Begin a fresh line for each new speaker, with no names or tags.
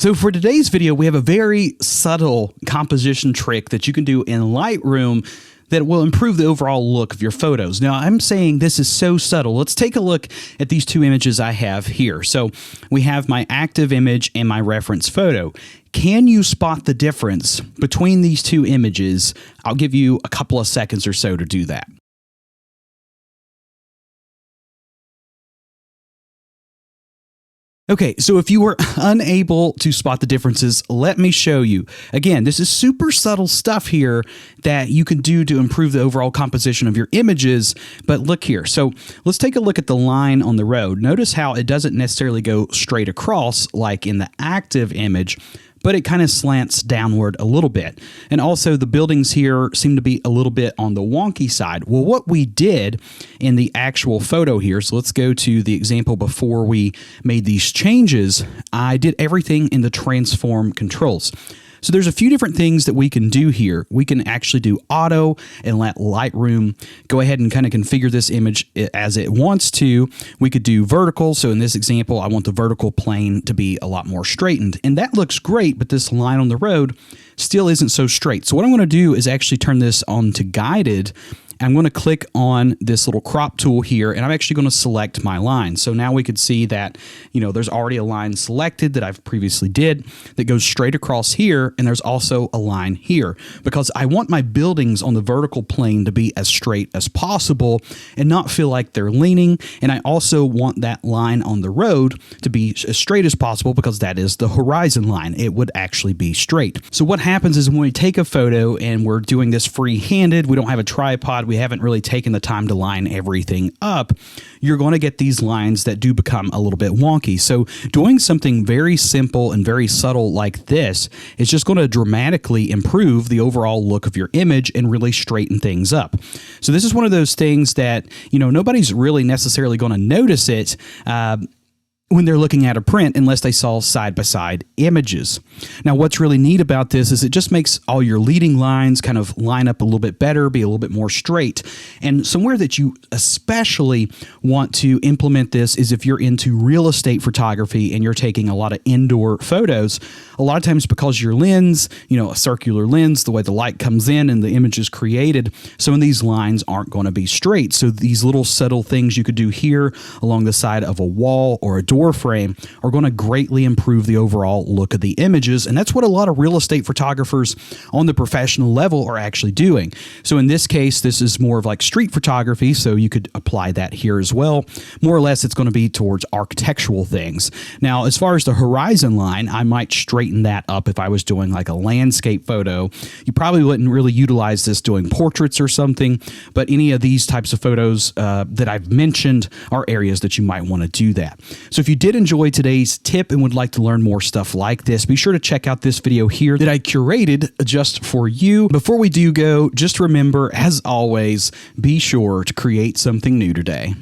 So for today's video, we have a very subtle composition trick that you can do in Lightroom that will improve the overall look of your photos. Now, I'm saying this is so subtle. Let's take a look at these two images I have here. So we have my active image and my reference photo. Can you spot the difference between these two images? I'll give you a couple of seconds or so to do that. Okay, so if you were unable to spot the differences, let me show you. Again, this is super subtle stuff here that you can do to improve the overall composition of your images, but look here. So let's take a look at the line on the road. Notice how it doesn't necessarily go straight across like in the active image, but it kind of slants downward a little bit. And also the buildings here seem to be a little bit on the wonky side. Well, what we did in the actual photo here, so let's go to the example before we made these changes, I did everything in the transform controls. So there's a few different things that we can do here. We can actually do auto and let Lightroom go ahead and kind of configure this image as it wants to. We could do vertical. So in this example, I want the vertical plane to be a lot more straightened. And that looks great, but this line on the road still isn't so straight. So what I'm going to do is actually turn this on to guided. I'm going to click on this little crop tool here, and I'm actually going to select my line. So now we could see that, there's already a line selected that I've previously did that goes straight across here, and there's also a line here because I want my buildings on the vertical plane to be as straight as possible and not feel like they're leaning. And I also want that line on the road to be as straight as possible because that is the horizon line. It would actually be straight. So what happens is when we take a photo and we're doing this free-handed, we don't have a tripod, we haven't really taken the time to line everything up, you're going to get these lines that do become a little bit wonky. So doing something very simple and very subtle like this is just going to dramatically improve the overall look of your image and really straighten things up. So this is one of those things that, nobody's really necessarily going to notice it when they're looking at a print unless they saw side-by-side images. Now, what's really neat about this is it just makes all your leading lines kind of line up a little bit better, be a little bit more straight. And somewhere that you especially want to implement this is if you're into real estate photography and you're taking a lot of indoor photos. A lot of times because your lens, a circular lens, the way the light comes in and the image is created, some of these lines aren't going to be straight. So these little subtle things you could do here along the side of a wall or a door frame are going to greatly improve the overall look of the images. And that's what a lot of real estate photographers on the professional level are actually doing. So in this case, this is more of like street photography. So you could apply that here as well. More or less, it's going to be towards architectural things. Now, as far as the horizon line, I might straighten that up if I was doing like a landscape photo. You probably wouldn't really utilize this doing portraits or something, but any of these types of photos that I've mentioned are areas that you might want to do that. So if you did enjoy today's tip and would like to learn more stuff like this, be sure to check out this video here that I curated just for you. Before we do go, just remember, as always, be sure to create something new today.